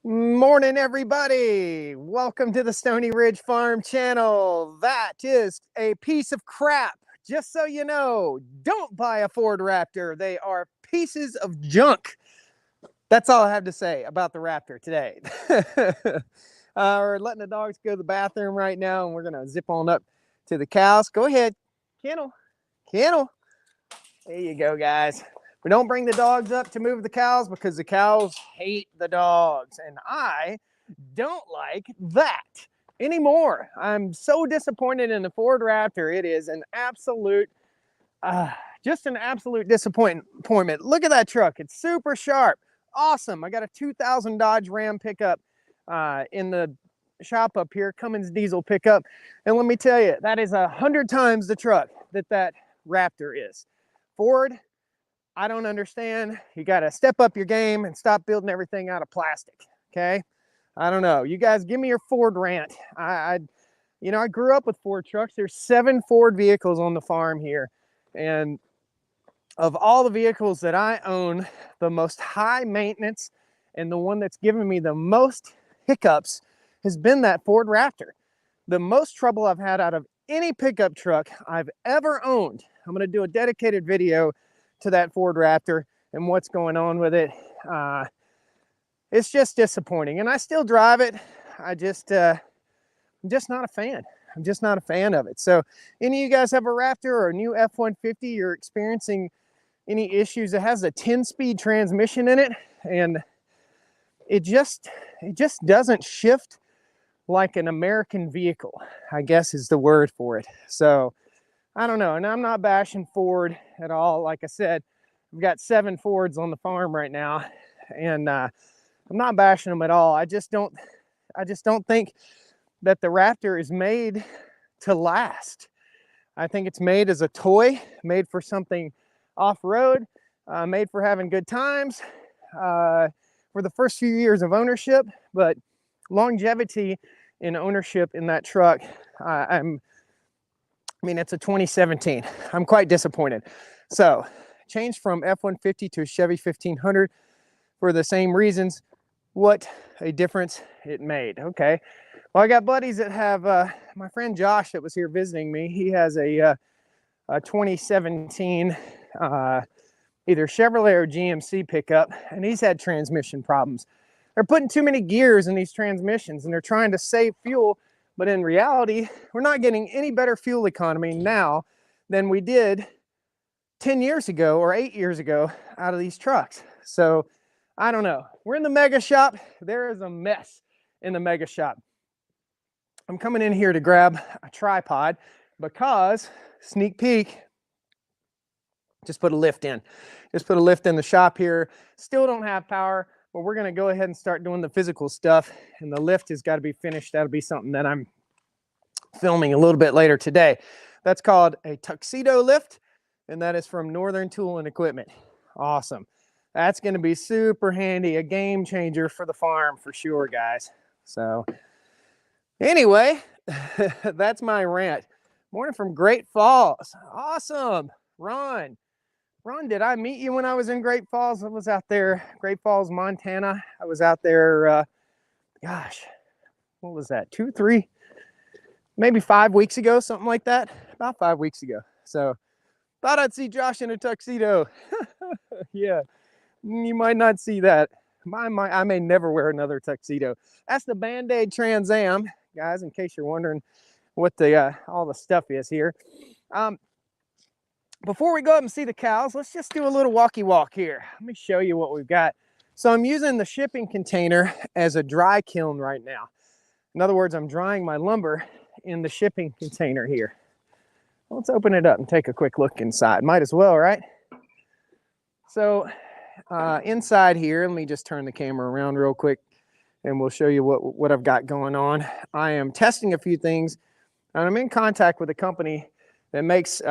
Morning, everybody. Welcome to the Stony Ridge Farm channel. That is a piece of crap. Just so you know, don't buy a Ford Raptor. They are pieces of junk. That's all I have to say about the Raptor today. We're letting the dogs go to the bathroom right now, and we're going to zip on up to the cows. Go ahead. Kennel. Kennel. There you go, guys. We don't bring the dogs up to move the cows because the cows hate the dogs. And I don't like that anymore. I'm so disappointed in the Ford Raptor. It is an absolute, just an absolute disappointment. Look at that truck. It's super sharp. Awesome. I got a 2000 Dodge Ram pickup in the shop up here, Cummins diesel pickup. And let me tell you, that is 100 times the truck that Raptor is. Ford, I don't understand. You got to step up your game and stop building everything out of plastic. Okay. I don't know. You guys give me your Ford rant. I grew up with Ford trucks. There's 7 Ford vehicles on the farm here. And of all the vehicles that I own, the most high maintenance and the one that's given me the most hiccups has been that Ford Raptor. The most trouble I've had out of any pickup truck I've ever owned. I'm going to do a dedicated video to that Ford Raptor and what's going on with it. It's just disappointing, and I still drive it. I'm just not a fan. I'm just not a fan of it. So any of you guys have a Raptor or a new F-150, you're experiencing any issues? It has a 10-speed transmission in it, and it just doesn't shift like an American vehicle, I guess is the word for it. So I don't know, and I'm not bashing Ford at all. Like I said, we've got 7 Fords on the farm right now, and I'm not bashing them at all. I just don't think that the Raptor is made to last. I think it's made as a toy, made for something off-road, made for having good times for the first few years of ownership, but longevity in ownership in that truck, I mean, it's a 2017. I'm quite disappointed. So, changed from F-150 to a Chevy 1500 for the same reasons. What a difference it made. Okay. Well, I got buddies that have, my friend Josh that was here visiting me, he has a 2017 either Chevrolet or GMC pickup, and he's had transmission problems. They're putting too many gears in these transmissions, and they're trying to save fuel. But in reality, we're not getting any better fuel economy now than we did 10 years ago or 8 years ago out of these trucks. So I don't know. We're in the mega shop. There is a mess in the mega shop. I'm coming in here to grab a tripod because, sneak peek, just put a lift in. Just put a lift in the shop here. Still don't have power. But we're going to go ahead and start doing the physical stuff, and the lift has got to be finished. That'll be something that I'm filming a little bit later today. That's called a tuxedo lift, and that is from Northern Tool and Equipment. Awesome. That's going to be super handy, a game changer for the farm for sure, guys. So anyway, that's my rant. Morning from Great Falls. Awesome. Ron, did I meet you when I was in Great Falls? I was out there, Great Falls, Montana. I was out there, gosh, what was that? 2, 3, maybe 5 weeks ago, something like that. About 5 weeks ago. So thought I'd see Josh in a tuxedo. Yeah, you might not see that. I may never wear another tuxedo. That's the Band-Aid Trans Am, guys, in case you're wondering what the all the stuff is here. Before we go up and see the cows, let's just do a little walkie walk here. Let me show you what we've got. So I'm using the shipping container as a dry kiln right now. In other words, I'm drying my lumber in the shipping container here. Let's open it up and take a quick look inside. Might as well, right? So inside here, let me just turn the camera around real quick and we'll show you what I've got going on. I am testing a few things, and I'm in contact with a company that makes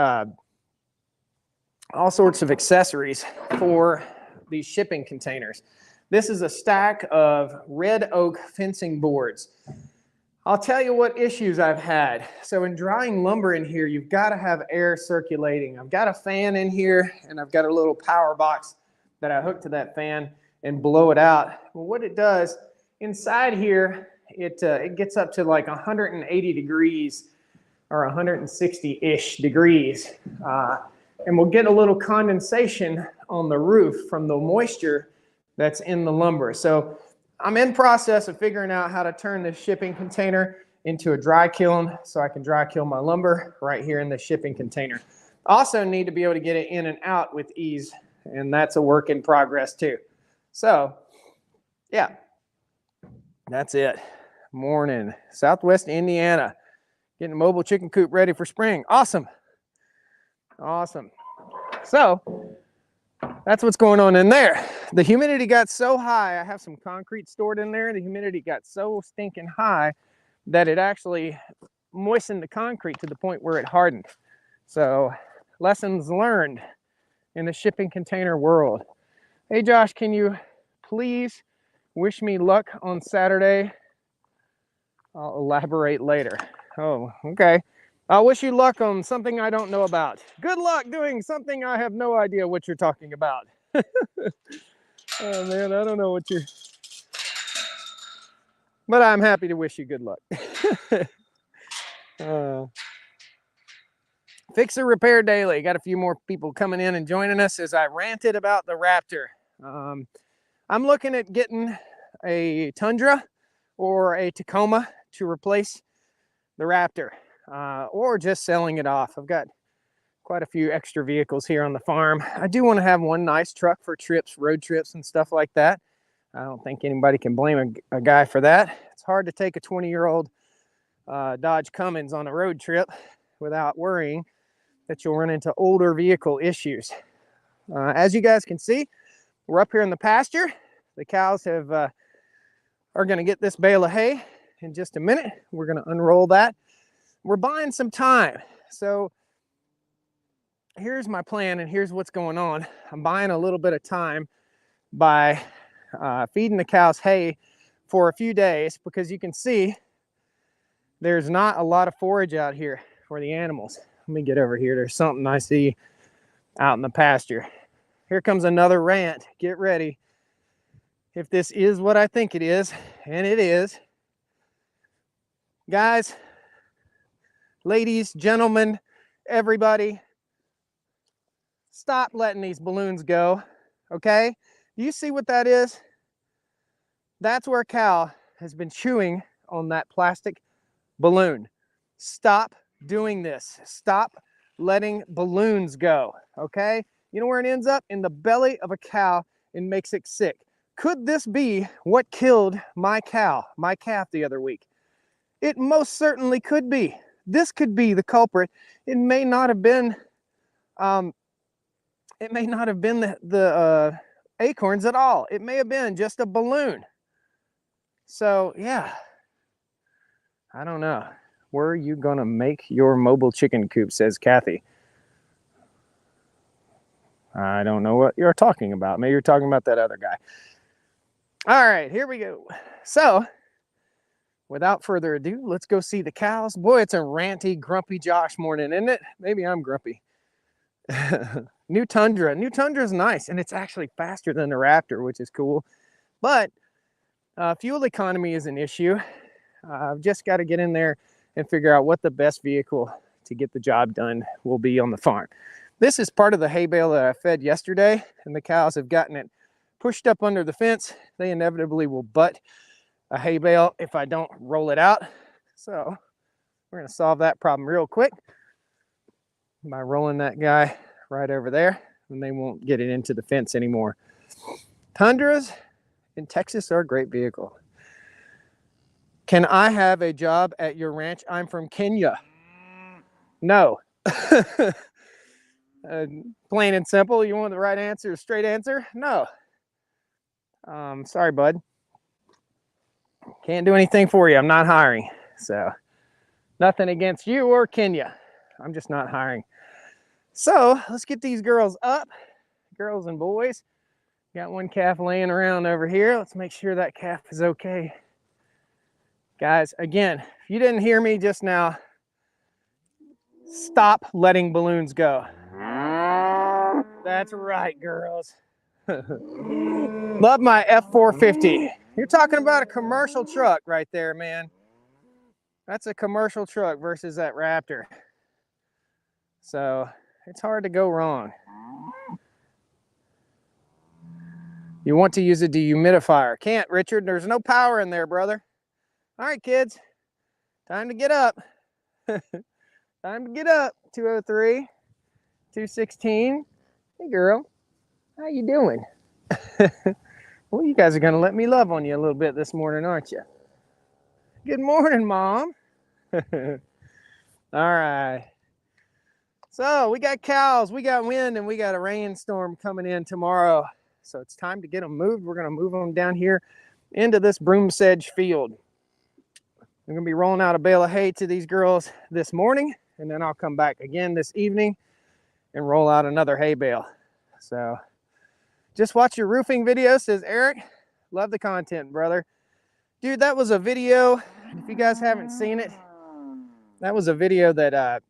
all sorts of accessories for these shipping containers. This is a stack of red oak fencing boards. I'll tell you what issues I've had. So in drying lumber in here, you've got to have air circulating. I've got a fan in here, and I've got a little power box that I hook to that fan and blow it out. Well, what it does, inside here, it gets up to like 180 degrees or 160-ish degrees. And we'll get a little condensation on the roof from the moisture that's in the lumber. So I'm in process of figuring out how to turn this shipping container into a dry kiln so I can dry kiln my lumber right here in the shipping container. Also need to be able to get it in and out with ease, and that's a work in progress too. So yeah, that's it. Morning, Southwest Indiana. Getting a mobile chicken coop ready for spring. Awesome. Awesome. So that's what's going on in there. The humidity got so high. I have some concrete stored in there. The humidity got so stinking high that it actually moistened the concrete to the point where it hardened. So lessons learned in the shipping container world. Hey Josh, can you please wish me luck on Saturday? I'll elaborate later. Oh, okay. I'll wish you luck on something I don't know about. Good luck doing something I have no idea what you're talking about. Oh man, I don't know what you're... But I'm happy to wish you good luck. Fixer Repair Daily. Got a few more people coming in and joining us as I ranted about the Raptor. I'm looking at getting a Tundra or a Tacoma to replace the Raptor, or just selling it off. I've got quite a few extra vehicles here on the farm. I do want to have one nice truck for trips, road trips and stuff like that. I don't think anybody can blame a guy for that. It's hard to take a 20-year-old Dodge Cummins on a road trip without worrying that you'll run into older vehicle issues. As you guys can see, we're up here in the pasture. The cows are going to get this bale of hay in just a minute. We're going to unroll that. We're buying some time. So here's my plan and here's what's going on. I'm buying a little bit of time by feeding the cows hay for a few days, because you can see there's not a lot of forage out here for the animals. Let me get over here. There's something I see out in the pasture. Here comes another rant. Get ready. If this is what I think it is, and it is, guys, ladies, gentlemen, everybody, stop letting these balloons go, okay? Do you see what that is? That's where a cow has been chewing on that plastic balloon. Stop doing this. Stop letting balloons go, okay? You know where it ends up? In the belly of a cow and makes it sick. Could this be what killed my cow, my calf the other week? It most certainly could be. This could be the culprit. It may not have been the acorns at all. It may have been just a balloon. So yeah, I don't know. Where are you gonna make your mobile chicken coop, says Kathy. I don't know what you're talking about. Maybe you're talking about that other guy. All right, here we go. So without further ado, let's go see the cows. Boy, it's a ranty, grumpy Josh morning, isn't it? Maybe I'm grumpy. New Tundra. New Tundra is nice, and it's actually faster than the Raptor, which is cool. But fuel economy is an issue. I've just got to get in there and figure out what the best vehicle to get the job done will be on the farm. This is part of the hay bale that I fed yesterday, and the cows have gotten it pushed up under the fence. They inevitably will butt a hay bale if I don't roll it out. So we're going to solve that problem real quick by rolling that guy right over there, and they won't get it into the fence anymore. Tundras in Texas are a great vehicle. Can I have a job at your ranch? I'm from Kenya. No. Plain and simple. You want the right answer, straight answer? No. Sorry, bud. Can't do anything for you. I'm not hiring. So nothing against you or Kenya. I'm just not hiring. So let's get these girls up. Girls and boys. Got one calf laying around over here. Let's make sure that calf is okay. Guys, again, if you didn't hear me just now, stop letting balloons go. That's right, girls. Love my F450. You're talking about a commercial truck right there, man. That's a commercial truck versus that Raptor. So it's hard to go wrong. You want to use a dehumidifier. Can't, Richard. There's no power in there, brother. All right, kids. Time to get up. Time to get up. 203, 216. Hey, girl. How you doing? Well, you guys are going to let me love on you a little bit this morning, aren't you? Good morning, Mom. All right. So we got cows, we got wind, and we got a rainstorm coming in tomorrow. So it's time to get them moved. We're going to move them down here into this broom sedge field. I'm going to be rolling out a bale of hay to these girls this morning, and then I'll come back again this evening and roll out another hay bale. So just watch your roofing video, says Eric. Love the content, brother. Dude, that was a video. If you guys haven't seen it, that was a video that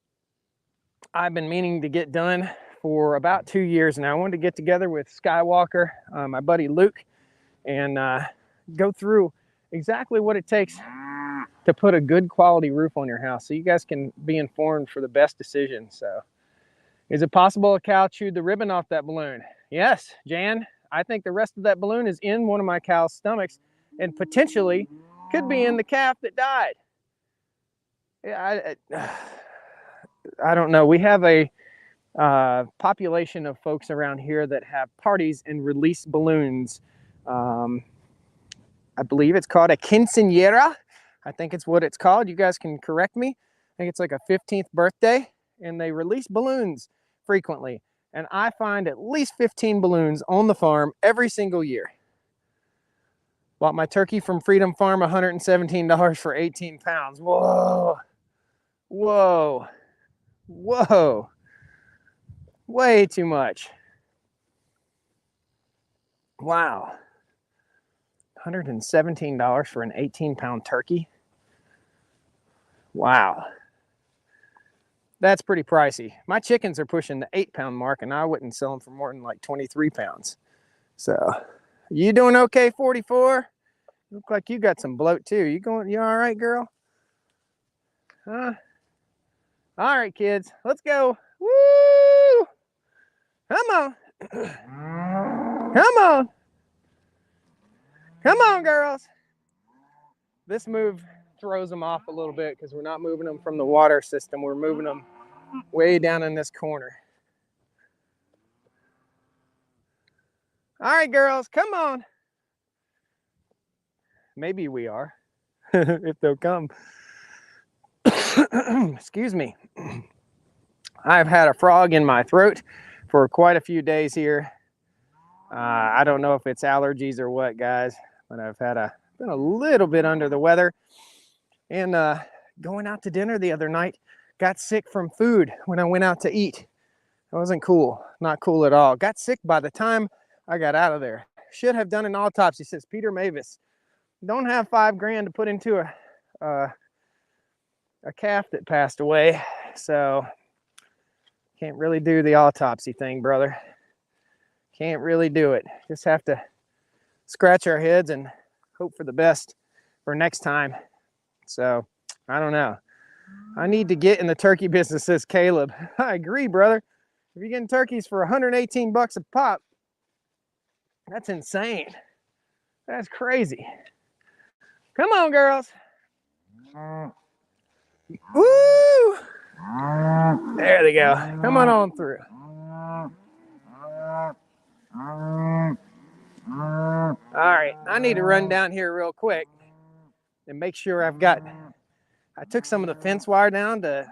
I've been meaning to get done for about 2 years now. I wanted to get together with Skywalker, my buddy Luke, and go through exactly what it takes to put a good quality roof on your house so you guys can be informed for the best decision. So, is it possible a cow chewed the ribbon off that balloon? Yes, Jan. I think the rest of that balloon is in one of my cow's stomachs and potentially could be in the calf that died. I don't know. We have a population of folks around here that have parties and release balloons. I believe it's called a quinceañera. I think it's what it's called. You guys can correct me. I think it's like a 15th birthday, and they release balloons frequently. And I find at least 15 balloons on the farm every single year. Bought my turkey from Freedom Farm, $117 for 18 pounds. Whoa. Whoa. Whoa. Way too much. Wow. $117 for an 18-pound turkey? Wow. That's pretty pricey. My chickens are pushing the 8-pound mark, and I wouldn't sell them for more than like 23 pounds. So, you doing okay, 44? Look like you got some bloat too. You all right, girl? Huh? All right, kids, let's go. Woo! Come on. Come on. Come on, girls. This move throws them off a little bit because we're not moving them from the water system. We're moving them way down in this corner. All right, girls, come on. Maybe we are, if they'll come. Excuse me. I've had a frog in my throat for quite a few days here. I don't know if it's allergies or what, guys, but I've been a little bit under the weather. And going out to dinner the other night, got sick from food when I went out to eat. It wasn't cool, not cool at all. Got sick by the time I got out of there. Should have done an autopsy, says Peter Mavis. Don't have $5 grand to put into a calf that passed away, so can't really do the autopsy thing, brother. Can't really do it. Just have to scratch our heads and hope for the best for next time. So, I don't know. I need to get in the turkey business, says Caleb. I agree, brother. If you're getting turkeys for 118 bucks a pop, that's insane. That's crazy. Come on, girls. Woo! There they go. Come on through. All right, I need to run down here real quick and make sure I took some of the fence wire down to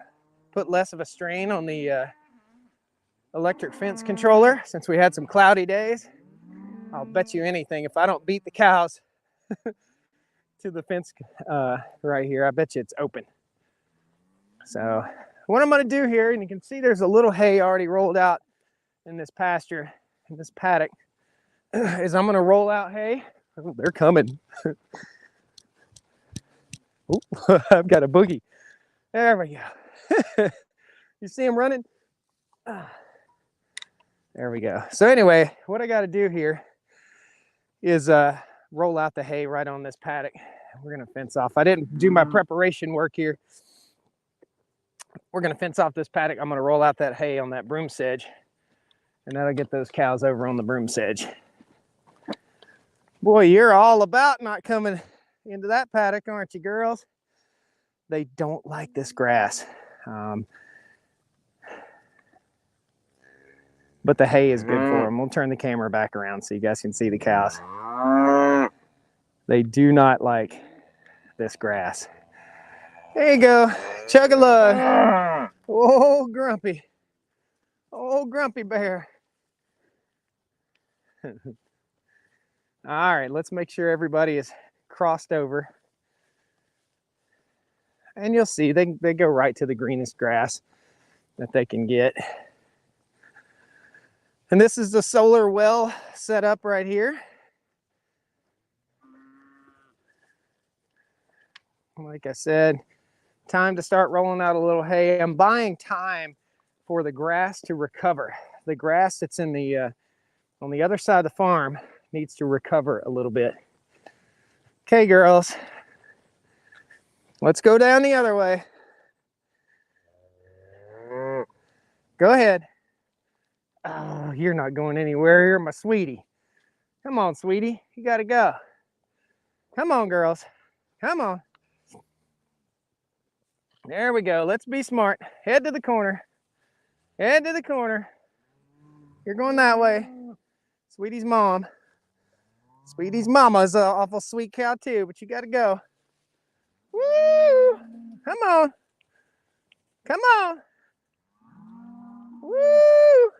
put less of a strain on the electric fence controller since we had some cloudy days. I'll bet you anything, if I don't beat the cows to the fence right here, I bet you it's open. So what I'm going to do here, and you can see there's a little hay already rolled out in this pasture, in this paddock, is I'm going to roll out hay. Oh, they're coming. Ooh, I've got a boogie. There we go. You see him running? There we go. So anyway, what I got to do here is roll out the hay right on this paddock. We're going to fence off. I didn't do my preparation work here. We're going to fence off this paddock. I'm going to roll out that hay on that broom sedge, and that'll get those cows over on the broom sedge. Boy, you're all about not coming into that paddock, aren't you, girls? They don't like this grass. But the hay is good for them. We'll turn the camera back around so you guys can see the cows. They do not like this grass. There you go. Chug-a-lug. Oh, Grumpy. Oh, Grumpy Bear. All right, let's make sure everybody is crossed over. And you'll see they go right to the greenest grass that they can get. And this is the solar well set up right here. Like I said, time to start rolling out a little hay. I'm buying time for the grass to recover. The grass that's in the on the other side of the farm needs to recover a little bit. Okay, girls, let's go down the other way. Go ahead. Oh, you're not going anywhere. You're my sweetie. Come on, sweetie. You got to go. Come on, girls. Come on. There we go. Let's be smart. Head to the corner. Head to the corner. You're going that way. Sweetie's mom. Sweetie's mama's an awful sweet cow too, but you got to go. Woo! Come on. Come on. Woo!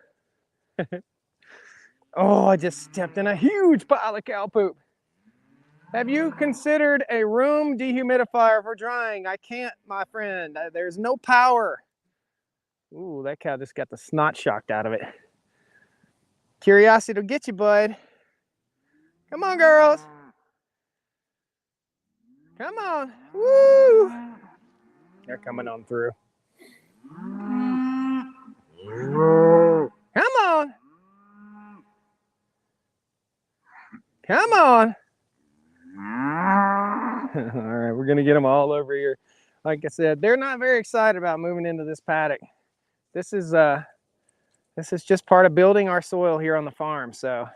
Oh, I just stepped in a huge pile of cow poop. Have you considered a room dehumidifier for drying? I can't, my friend. There's no power. Ooh, that cow just got the snot shocked out of it. Curiosity will get you, bud. Come on, girls. Come on. Woo! They're coming on through. Come on. Come on. All right, we're gonna get them all over here. Like I said, they're not very excited about moving into this paddock. This is just part of building our soil here on the farm. So,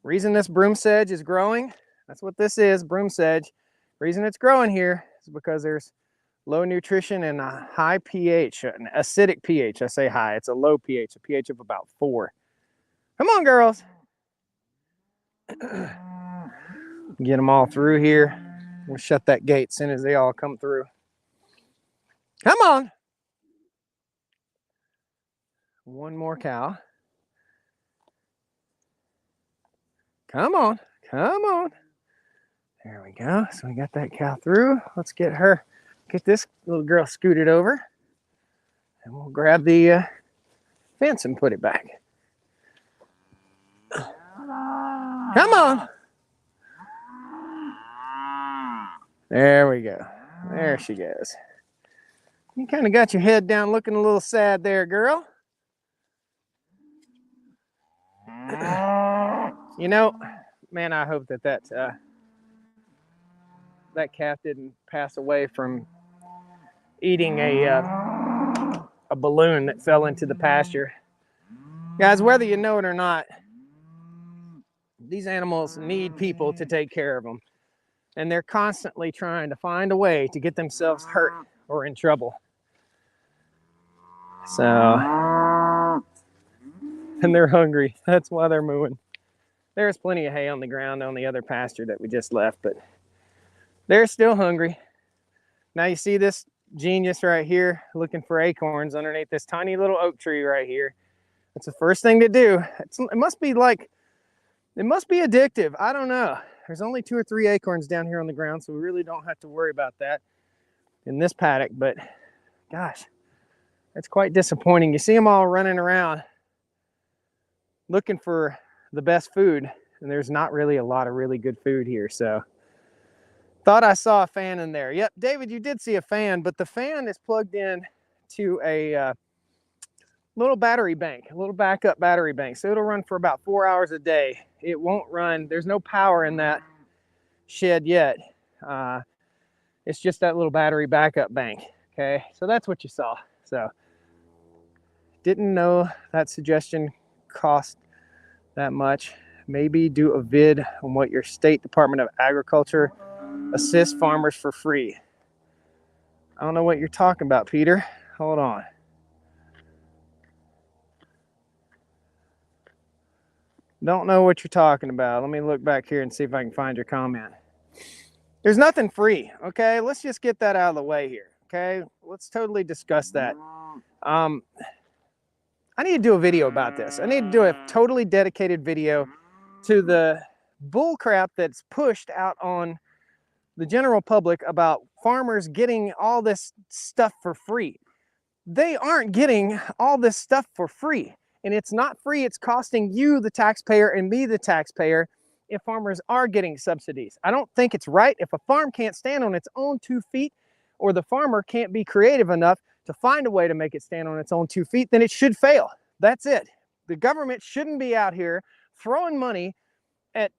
reason this broom sedge is growing, that's what this is, broom sedge. Reason it's growing here is because there's low nutrition and a high pH, an acidic pH. I say high, it's a low pH, a pH of about 4. Come on, girls. Get them all through here. We'll shut that gate as soon as they all come through. Come on. One more cow. Come on. Come on. There we go. So we got that cow through. Let's get this little girl scooted over. And we'll grab the fence and put it back. Come on. There we go. There she goes. You kind of got your head down looking a little sad there, girl. You know, man, I hope that calf didn't pass away from eating a balloon that fell into the pasture. Guys, whether you know it or not, these animals need people to take care of them. And they're constantly trying to find a way to get themselves hurt or in trouble. So, and they're hungry. That's why they're mooing. There's plenty of hay on the ground on the other pasture that we just left, but they're still hungry. Now you see this genius right here looking for acorns underneath this tiny little oak tree right here. That's the first thing to do. It must be addictive. I don't know. There's only 2 or 3 acorns down here on the ground, so we really don't have to worry about that in this paddock. But gosh, it's quite disappointing. You see them all running around looking for the best food, and there's not really a lot of really good food here. So thought I saw a fan in there. Yep, David, you did see a fan, but the fan is plugged in to a little battery bank, a little backup battery bank. So it'll run for about 4 hours a day. It won't run, there's no power in that shed yet. It's just that little battery backup bank. Okay, so that's what you saw. So didn't know that suggestion cost that much. Maybe do a vid on what your state Department of Agriculture assists farmers for free. I don't know what you're talking about, Peter. Hold on. Don't know what you're talking about. Let me look back here and see if I can find your comment. There's nothing free, okay? Let's just get that out of the way here, okay? Let's totally discuss that. I need to do a video about this. I need to do a totally dedicated video to the bull crap that's pushed out on the general public about farmers getting all this stuff for free. They aren't getting all this stuff for free. And it's not free. It's costing you, the taxpayer, and me, the taxpayer, if farmers are getting subsidies. I don't think it's right. If a farm can't stand on its own 2 feet, or the farmer can't be creative enough to find a way to make it stand on its own 2 feet, then it should fail. That's it. The government shouldn't be out here throwing money at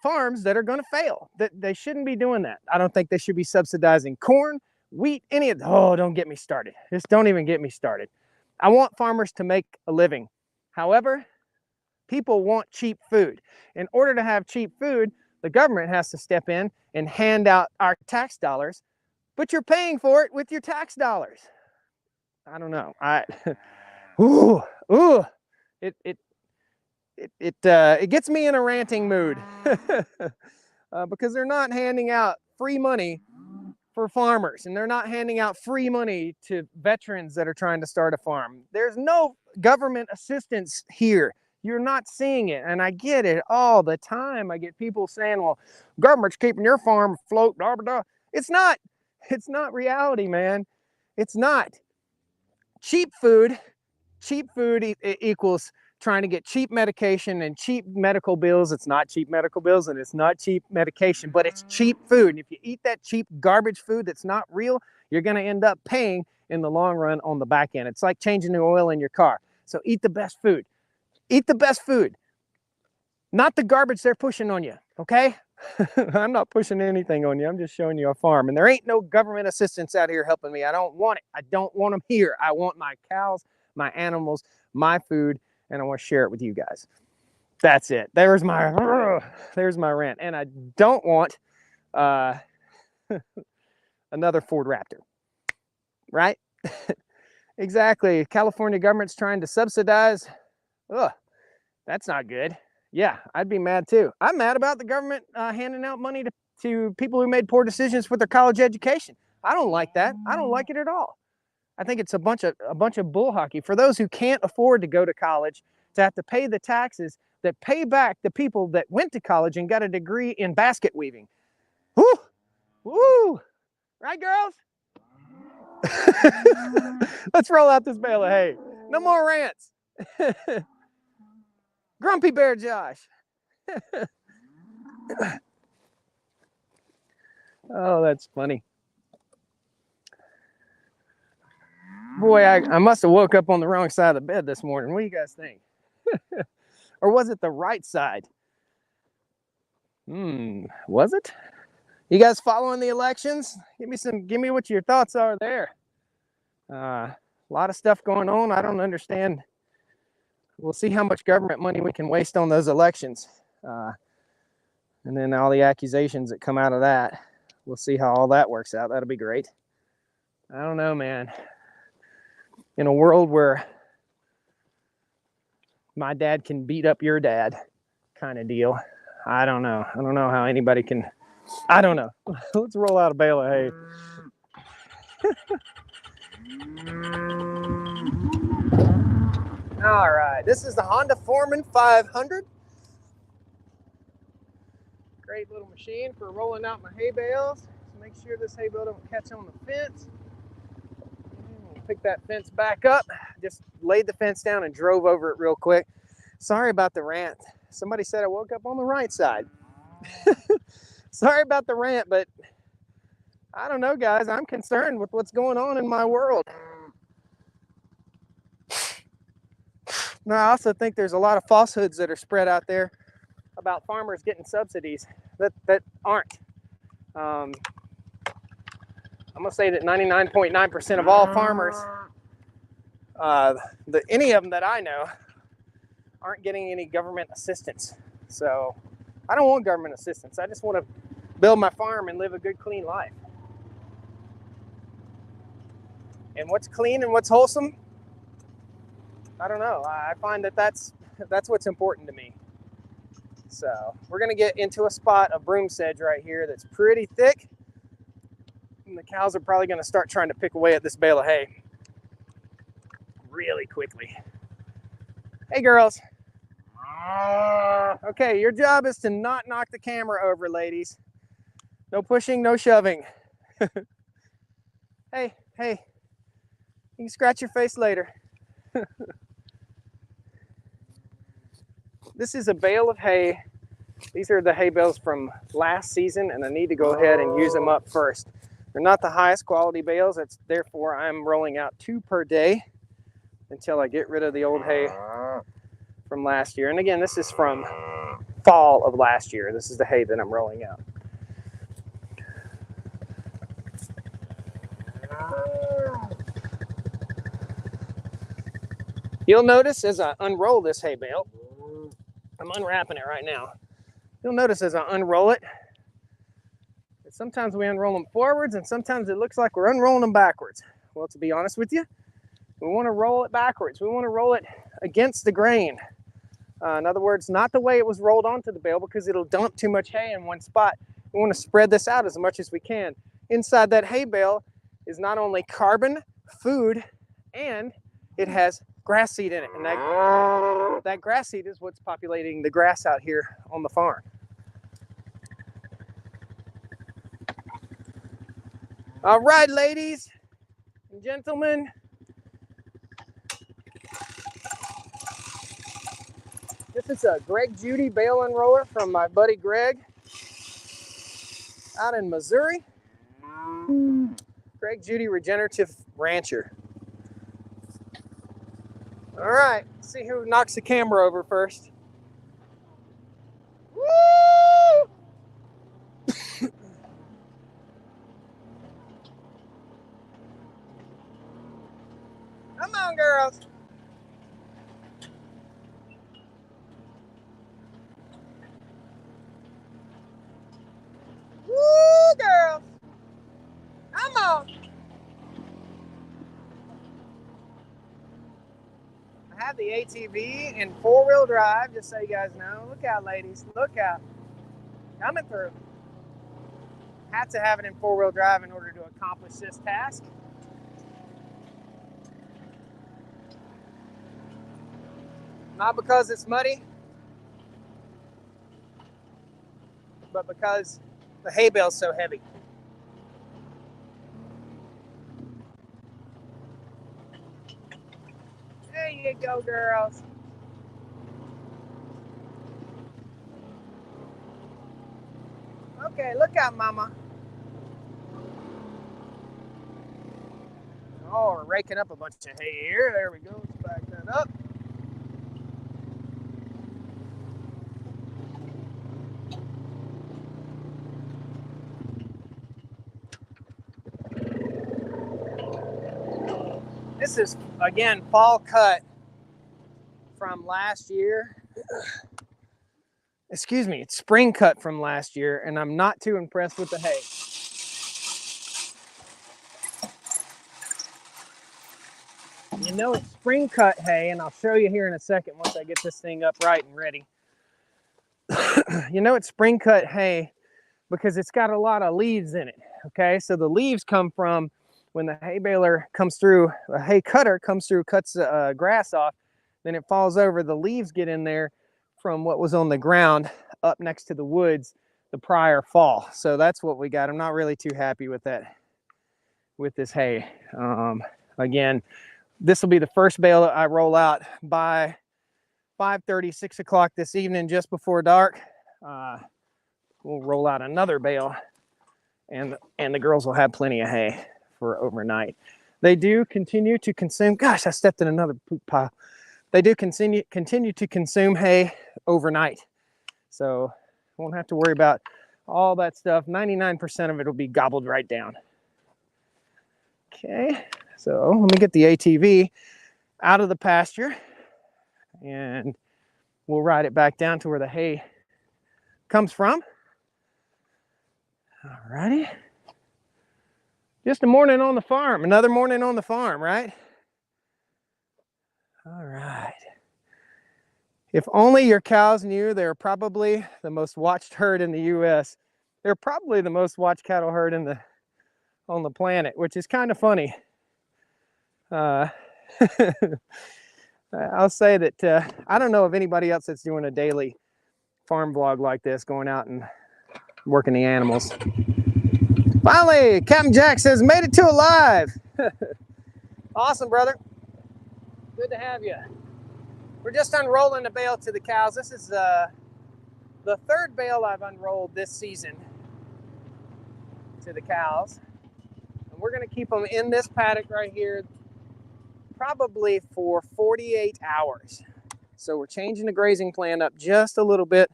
farms that are going to fail. They shouldn't be doing that. I don't think they should be subsidizing corn, wheat, any of them. Oh, don't get me started. Just don't even get me started. I want farmers to make a living. However, people want cheap food. In order to have cheap food, the government has to step in and hand out our tax dollars, but you're paying for it with your tax dollars. I don't know. It gets me in a ranting mood because they're not handing out free money for farmers, and they're not handing out free money to veterans that are trying to start a farm. There's no government assistance here. You're not seeing it, and I get it all the time. I get people saying, well, government's keeping your farm afloat, blah, blah, blah. It's not reality, man. It's not. Cheap food equals trying to get cheap medication and cheap medical bills. It's not cheap medical bills and it's not cheap medication, but it's cheap food. And if you eat that cheap garbage food that's not real, you're going to end up paying in the long run on the back end. It's like changing the oil in your car. So eat the best food. Eat the best food, not the garbage they're pushing on you, okay? I'm not pushing anything on you. I'm just showing you a farm. And there ain't no government assistance out here helping me. I don't want it. I don't want them here. I want my cows, my animals, my food, and I want to share it with you guys. That's it. There's my rant. And I don't want another Ford Raptor, right? Exactly. California government's trying to subsidize. Ugh, that's not good. Yeah, I'd be mad too. I'm mad about the government handing out money to people who made poor decisions with their college education. I don't like that. I don't like it at all. I think it's a bunch of bull hockey for those who can't afford to go to college, to have to pay the taxes that pay back the people that went to college and got a degree in basket weaving. Woo! Woo! Right, girls? Let's roll out this bale of hay. No more rants. Grumpy Bear Josh. Oh, that's funny. Boy, I must have woke up on the wrong side of the bed this morning. What do you guys think? Or was it the right side? Was it? You guys following the elections? Give me what your thoughts are there. A lot of stuff going on. I don't understand. We'll see how much government money we can waste on those elections. And then all the accusations that come out of that. We'll see how all that works out. That'll be great. I don't know, man. In a world where my dad can beat up your dad kind of deal, I don't know. I don't know how anybody can. I don't know. Let's roll out a bale of hay. All right, this is the Honda Foreman 500. Great little machine for rolling out my hay bales. So make sure this hay bale don't catch on the fence. We'll pick that fence back up. Just laid the fence down and drove over it real quick. Sorry about the rant. Somebody said I woke up on the right side. Sorry about the rant, but I don't know, guys. I'm concerned with what's going on in my world. Now, I also think there's a lot of falsehoods that are spread out there about farmers getting subsidies that aren't. I'm gonna say that 99.9% of all farmers, any of them that I know, aren't getting any government assistance. So I don't want government assistance. I just want to build my farm and live a good, clean life. And what's clean and what's wholesome, I don't know. I find that that's what's important to me. So we're gonna get into a spot of broom sedge right here that's pretty thick. And the cows are probably gonna start trying to pick away at this bale of hay really quickly. Hey girls. Okay, your job is to not knock the camera over, ladies. No pushing, no shoving. Hey, you can scratch your face later. This is a bale of hay. These are the hay bales from last season, and I need to go ahead and use them up first. They're not the highest quality bales. Therefore, I'm rolling out 2 per day until I get rid of the old hay from last year. And again, this is from fall of last year. This is the hay that I'm rolling out. You'll notice as I unroll this hay bale, I'm unwrapping it right now. You'll notice as I unroll it, that sometimes we unroll them forwards and sometimes it looks like we're unrolling them backwards. Well, to be honest with you, we want to roll it backwards. We want to roll it against the grain. In other words, not the way it was rolled onto the bale, because it'll dump too much hay in one spot. We want to spread this out as much as we can. Inside that hay bale is not only carbon, food, and it has grass seed in it. And that grass seed is what's populating the grass out here on the farm. All right, ladies and gentlemen. This is a Greg Judy bale unroller from my buddy Greg out in Missouri. Greg Judy Regenerative Rancher. All right, let's see who knocks the camera over first. Woo! Come on, girls. Woo, girls. Come on. I have the ATV in 4-wheel drive, just so you guys know. Look out, ladies. Look out. Coming through. Have to have it in 4-wheel drive in order to accomplish this task. Not because it's muddy, but because the hay bale's so heavy. There you go, girls. Okay, look out, mama. Oh, we're raking up a bunch of hay here. There we go. Let's back that up. This is, again, fall cut from last year. Excuse me, it's spring cut from last year, and I'm not too impressed with the hay. You know it's spring cut hay, and I'll show you here in a second once I get this thing upright and ready. You know it's spring cut hay because it's got a lot of leaves in it, okay? So the leaves come from when the hay baler comes through, a hay cutter comes through, cuts grass off, then it falls over, the leaves get in there from what was on the ground up next to the woods the prior fall. So that's what we got. I'm not really too happy with that, with this hay. Again, this will be the first bale that I roll out by 5:30, 6 o'clock this evening, just before dark. We'll roll out another bale, and the girls will have plenty of hay for overnight. They do continue to consume, gosh, I stepped in another poop pile. They do continue to consume hay overnight. So won't have to worry about all that stuff. 99% of it will be gobbled right down. Okay, so let me get the ATV out of the pasture and we'll ride it back down to where the hay comes from. All righty. Just a morning on the farm, another morning on the farm, right? All right. If only your cows knew they're probably the most watched herd in the U.S. They're probably the most watched cattle herd on the planet, which is kind of funny. I'll say that I don't know of anybody else that's doing a daily farm vlog like this, going out and working the animals. Finally, Captain Jack says, made it to alive. Awesome, brother. Good to have you. We're just unrolling the bale to the cows. This is the third bale I've unrolled this season to the cows. And we're going to keep them in this paddock right here probably for 48 hours. So we're changing the grazing plan up just a little bit,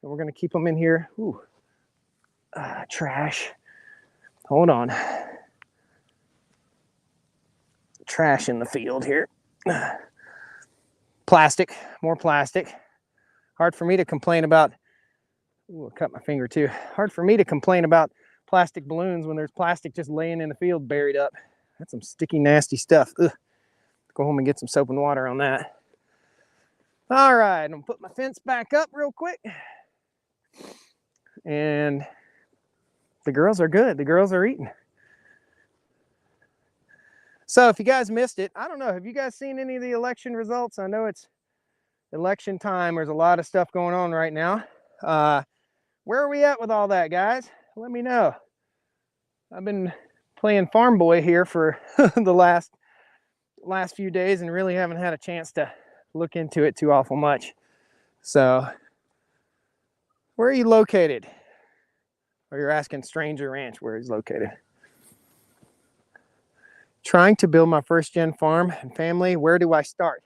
and we're going to keep them in here. Ooh, trash. Hold on. Trash in the field here. Plastic, more plastic. Hard for me to complain about. Ooh, I cut my finger too. Hard for me to complain about plastic balloons when there's plastic just laying in the field buried up. That's some sticky, nasty stuff. Ugh. Go home and get some soap and water on that. All right, I'm gonna put my fence back up real quick. And the girls are good. The girls are eating. So if you guys missed it, I don't know, have you guys seen any of the election results? I know it's election time. There's a lot of stuff going on right now. Where are we at with all that, guys? Let me know. I've been playing farm boy here for the last few days and really haven't had a chance to look into it too awful much. So where are you located? Or you're asking Stranger Ranch where he's located. Trying to build my first gen farm and family. Where do I start?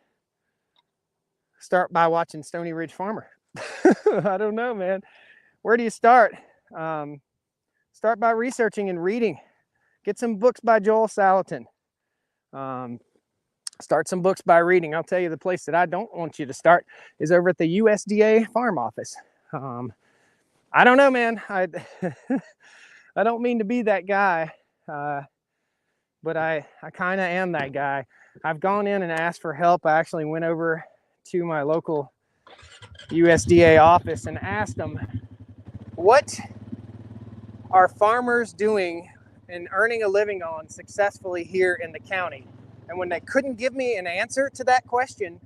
Start by watching Stony Ridge Farmer. I don't know, man. Where do you start? Start by researching and reading. Get some books by Joel Salatin. Start some books by reading. I'll tell you the place that I don't want you to start is over at the USDA farm office. I don't know, man. I don't mean to be that guy. But I kind of am that guy. I've gone in and asked for help. I actually went over to my local USDA office and asked them, what are farmers doing and earning a living on successfully here in the county? And when they couldn't give me an answer to that question,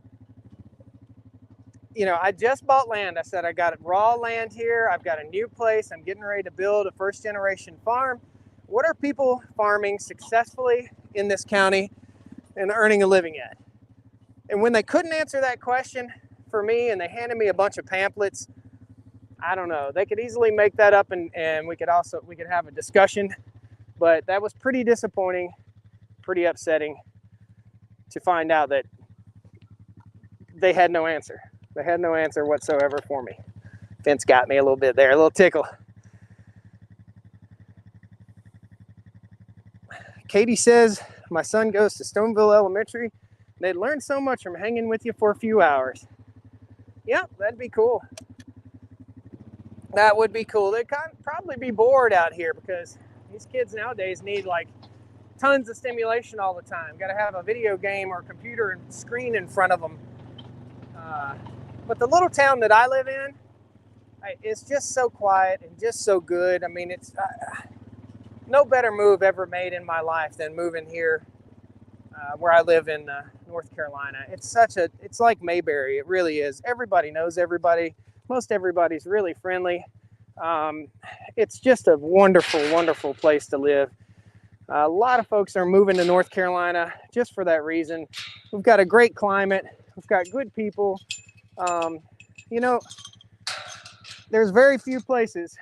you know, I just bought land. I said, I got raw land here. I've got a new place. I'm getting ready to build a first generation farm. What are people farming successfully in this county and earning a living at? And when they couldn't answer that question for me and they handed me a bunch of pamphlets, I don't know, they could easily make that up and we could have a discussion. But that was pretty disappointing, pretty upsetting to find out that they had no answer. They had no answer whatsoever for me. Fence got me a little bit there, a little tickle. Katie says, my son goes to Stoneville Elementary. They'd learn so much from hanging with you for a few hours. Yep, that'd be cool. That would be cool. They'd probably be bored out here because these kids nowadays need like tons of stimulation all the time. Got to have a video game or computer and screen in front of them. But the little town that I live in, it's just so quiet and just so good. I mean, it's no better move ever made in my life than moving here where I live in North Carolina. It's like Mayberry. It really is. Everybody knows everybody. Most everybody's really friendly. It's just a wonderful, wonderful place to live. A lot of folks are moving to North Carolina just for that reason. We've got a great climate. We've got good people. You know, there's very few places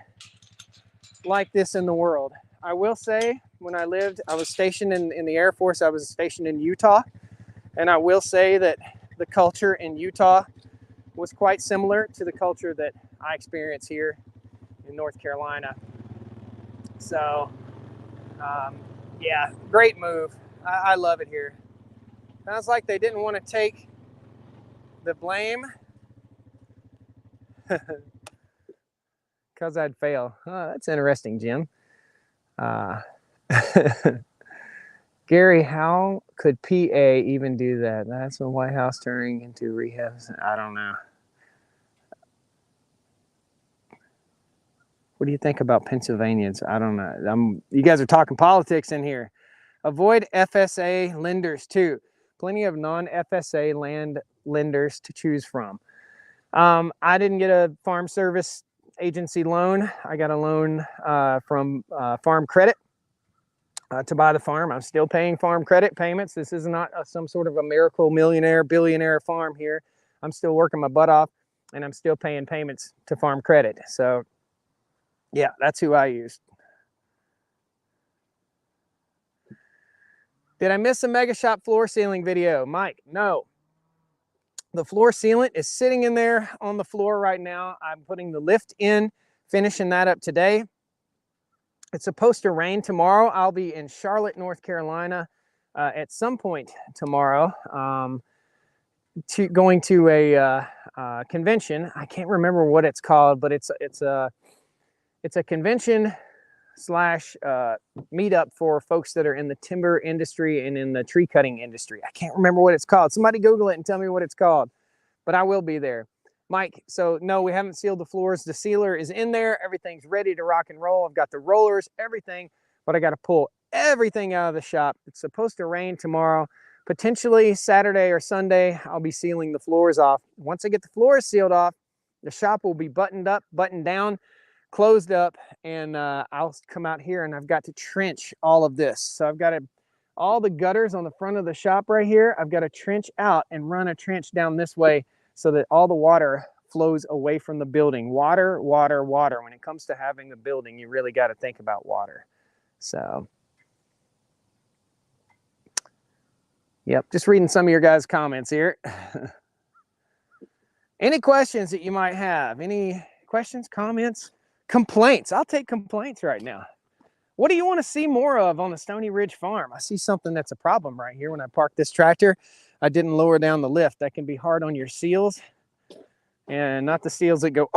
like this in the world. I will say, when I was stationed in the Air Force. I was stationed in Utah. And I will say that the culture in Utah was quite similar to the culture that I experience here in North Carolina. So, yeah, great move. I love it here. Sounds like they didn't want to take the blame because I'd fail. Oh, that's interesting, Jim. Gary, how could PA even do that? That's a White House turning into rehab. I don't know. What do you think about Pennsylvanians? I don't know. You guys are talking politics in here. Avoid FSA lenders too. Plenty of non-FSA land lenders to choose from. I didn't get a Farm Service Agency loan. I got a loan from Farm Credit to buy the farm. I'm still paying Farm Credit payments. This is not some sort of a miracle millionaire, billionaire farm here. I'm still working my butt off, and I'm still paying payments to Farm Credit. So yeah, that's who I used. Did I miss a Mega Shop floor sealing video? Mike, no. The floor sealant is sitting in there on the floor right now. I'm putting the lift in, finishing that up today. It's supposed to rain tomorrow. I'll be in Charlotte, North Carolina at some point tomorrow, going to a convention. I can't remember what it's called, but it's a convention slash meetup for folks that are in the timber industry and in the tree cutting industry. I can't remember what it's called. Somebody Google it and tell me what it's called, but I will be there. Mike, so no, we haven't sealed the floors. The sealer is in there. Everything's ready to rock and roll. I've got the rollers, everything, but I got to pull everything out of the shop. It's supposed to rain tomorrow. Potentially Saturday or Sunday, I'll be sealing the floors off. Once I get the floors sealed off, the shop will be buttoned up, buttoned down, closed up, and I'll come out here and I've got to trench all of this. So I've got all the gutters on the front of the shop right here, I've got to trench out and run a trench down this way so that all the water flows away from the building. Water, water, water. When it comes to having a building, you really got to think about water. So, yep, just reading some of your guys' comments here. Any questions that you might have? Any questions, comments? Complaints. I'll take complaints right now. What do you want to see more of on the Stony Ridge farm? I see something that's a problem right here. When I parked this tractor, I didn't lower down the lift. That can be hard on your seals, and not the seals that go,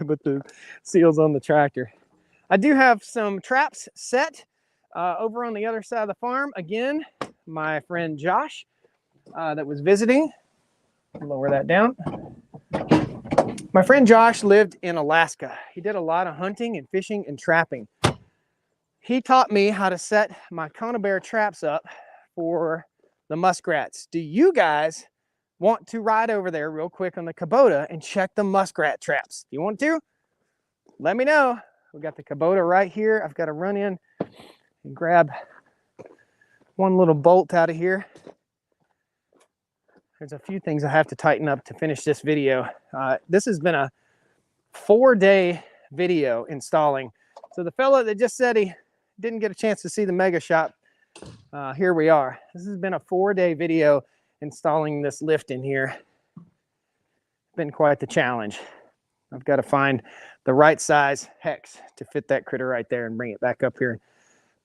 but the seals on the tractor. I do have some traps set over on the other side of the farm. Again, my friend Josh that was visiting. Lower that down. My friend Josh lived in Alaska. He did a lot of hunting and fishing and trapping. He taught me how to set my conibear traps up for the muskrats. Do you guys want to ride over there real quick on the Kubota and check the muskrat traps? Do you want to? Let me know. We got the Kubota right here. I've got to run in and grab one little bolt out of here. There's a few things I have to tighten up to finish this video. This has been a 4-day video installing. So the fella that just said he didn't get a chance to see the Mega Shop, here we are. This has been a 4-day video installing this lift in here. Been quite the challenge. I've got to find the right size hex to fit that critter right there and bring it back up here and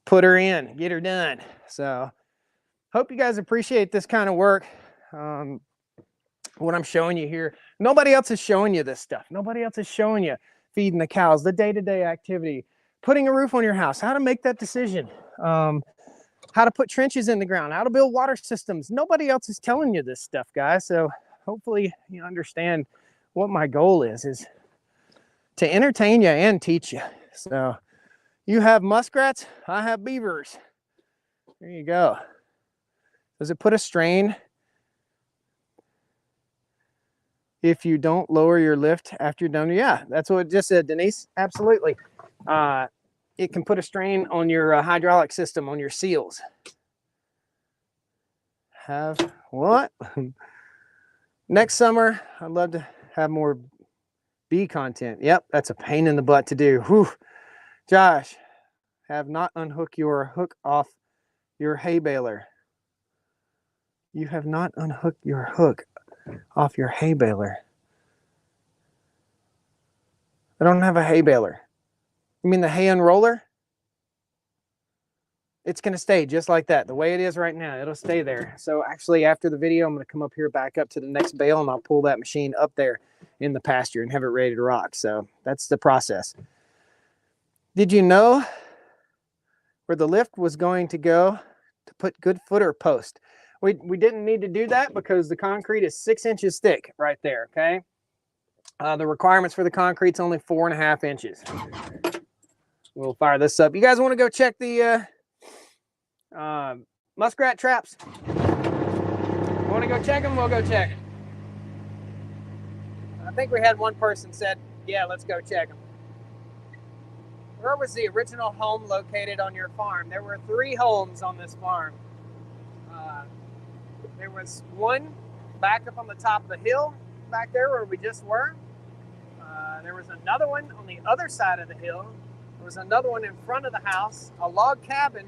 put her in, get her done. So hope you guys appreciate this kind of work. What I'm showing you here, nobody else is showing you this stuff. Nobody else is showing you feeding the cows, the day-to-day activity, putting a roof on your house, how to make that decision, how to put trenches in the ground, how to build water systems. Nobody else is telling you this stuff, guys. So hopefully you understand what my goal is to entertain you and teach you. So you have muskrats, I have beavers. There you go. Does it put a strain if you don't lower your lift after you're done? Yeah, that's what it just said, Denise. Absolutely. It can put a strain on your hydraulic system, on your seals. Have what? Next summer, I'd love to have more bee content. Yep, that's a pain in the butt to do. Whew. Josh, have not unhooked your hook off your hay baler. You have not unhooked your hook. off your hay baler. I don't have a hay baler. You mean the hay unroller? It's going to stay just like that, the way it is right now. It'll stay there. So actually, after the video, I'm going to come up here, back up to the next bale, and I'll pull that machine up there in the pasture and have it ready to rock. So that's the process. Did you know where the lift was going to go to put good footer post? We didn't need to do that because the concrete is 6 inches thick right there, okay? The requirements for the concrete's only 4.5 inches. We'll fire this up. You guys want to go check the muskrat traps? Want to go check them? We'll go check them. I think we had one person said, yeah, let's go check them. Where was the original home located on your farm? There were 3 homes on this farm. There was one back up on the top of the hill back there where we just were. There was another one on the other side of the hill. There was another one in front of the house, a log cabin.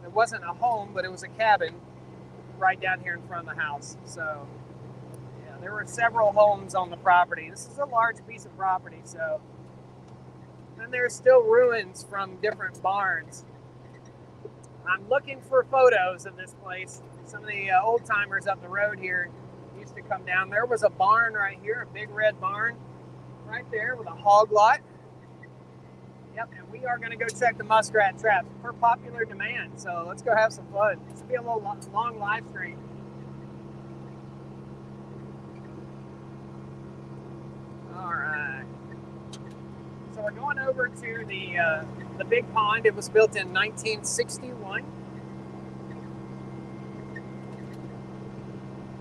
It wasn't a home, but it was a cabin right down here in front of the house. So yeah, there were several homes on the property. This is a large piece of property. So, and there's still ruins from different barns. I'm looking for photos of this place. Some of the old timers up the road here used to come down. There was a barn right here, a big red barn right there with a hog lot. Yep, and we are going to go check the muskrat traps per popular demand. So let's go have some fun. This will be a little long live stream. All right. So we're going over to the big pond. It was built in 1961.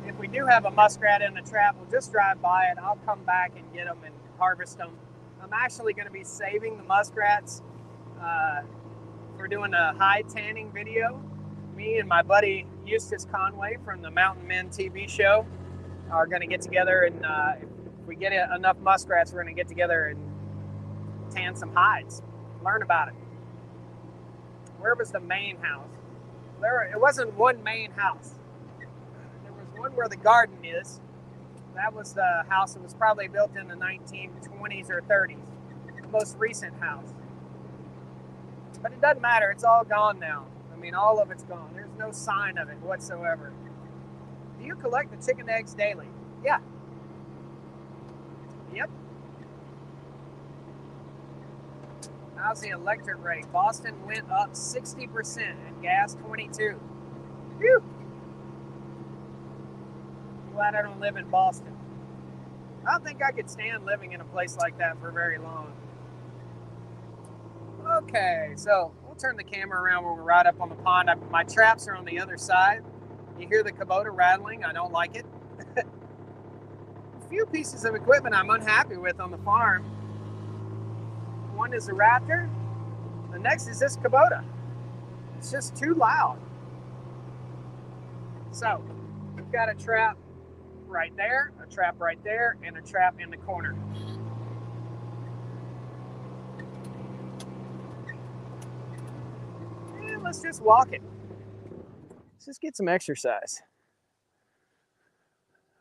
If we do have a muskrat in the trap, we'll just drive by it. I'll come back and get them and harvest them. I'm actually going to be saving the muskrats for doing a hide tanning video. Me and my buddy Eustace Conway from the Mountain Men TV show are going to get together, and if we get enough muskrats, we're going to get together and tan some hides, learn about it. Where was the main house? It wasn't one main house. There was one where the garden is. That was the house that was probably built in the 1920s or 30s, the most recent house. But it doesn't matter, it's all gone now. I mean, all of it's gone. There's no sign of it whatsoever. Do you collect the chicken eggs daily? Yeah. Yep. How's the electric rate? Boston went up 60% and gas 22%. Phew. Glad I don't live in Boston. I don't think I could stand living in a place like that for very long. Okay, so we'll turn the camera around when we're right up on the pond. My traps are on the other side. You hear the Kubota rattling. I don't like it. A few pieces of equipment I'm unhappy with on the farm. One is a Raptor. The next is this Kubota. It's just too loud. So we've got a trap right there, a trap right there, and a trap in the corner. And let's just walk it. Let's just get some exercise.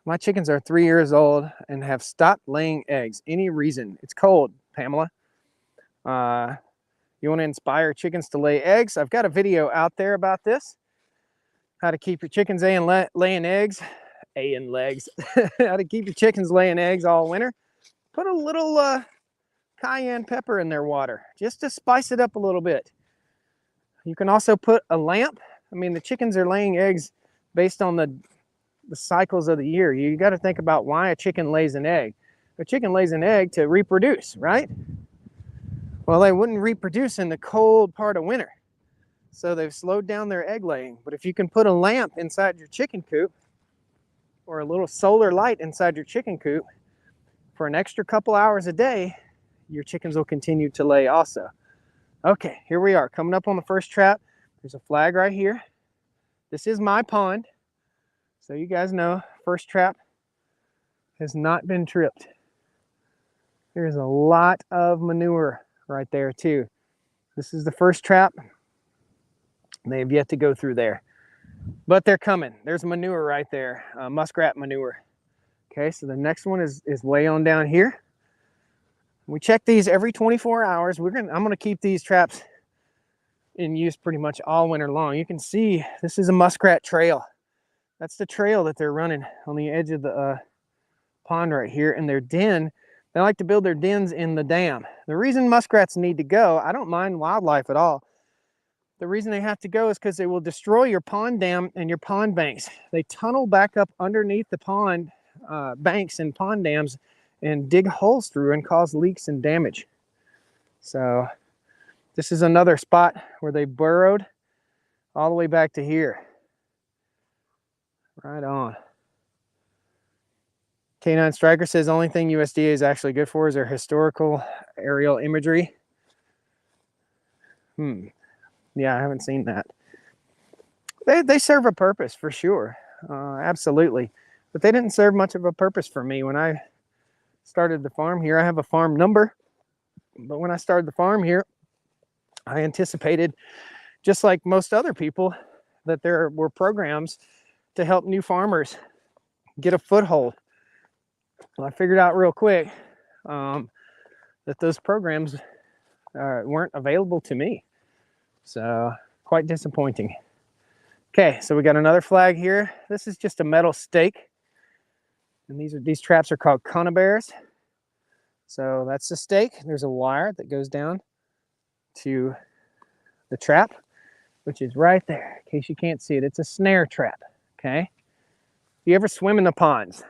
My chickens are 3 years old and have stopped laying eggs. Any reason? It's cold, Pamela. You want to inspire chickens to lay eggs? I've got a video out there about this. How to keep your chickens laying eggs. How to keep your chickens laying eggs all winter. Put a little cayenne pepper in their water just to spice it up a little bit. You can also put a lamp. I mean, the chickens are laying eggs based on the cycles of the year. You got to think about why a chicken lays an egg. A chicken lays an egg to reproduce, right? Well, they wouldn't reproduce in the cold part of winter. So they've slowed down their egg laying. But if you can put a lamp inside your chicken coop, or a little solar light inside your chicken coop for an extra couple hours a day, your chickens will continue to lay also. Okay, here we are coming up on the first trap. There's a flag right here. This is my pond. So you guys know, first trap has not been tripped. There's a lot of manure right there too. This is the first trap. They have yet to go through there. but they're coming. There's manure right there, muskrat manure. Okay, so the next one is way on down here. We check these every 24 hours. I'm gonna keep these traps in use pretty much all winter long. You can see this is a muskrat trail. That's the trail that they're running on the edge of the pond right here. And their den, they like to build their dens in the dam. The reason muskrats need to go, I don't mind wildlife at all. The reason they have to go is because they will destroy your pond dam and your pond banks. They tunnel back up underneath the pond banks and pond dams and dig holes through and cause leaks and damage. So this is another spot where they burrowed all the way back to here. Right on. K9 Striker says only thing USDA is actually good for is their historical aerial imagery. Yeah, I haven't seen that. They serve a purpose for sure, absolutely. But they didn't serve much of a purpose for me when I started the farm here. I have a farm number, but when I started the farm here, I anticipated, just like most other people, that there were programs to help new farmers get a foothold. Well, I figured out real quick that those programs weren't available to me. So quite disappointing. Okay, so we got another flag here. This is just a metal stake. And these traps are called conibears. So that's the stake. There's a wire that goes down to the trap, which is right there, in case you can't see it. It's a snare trap, okay? You ever swim in the ponds?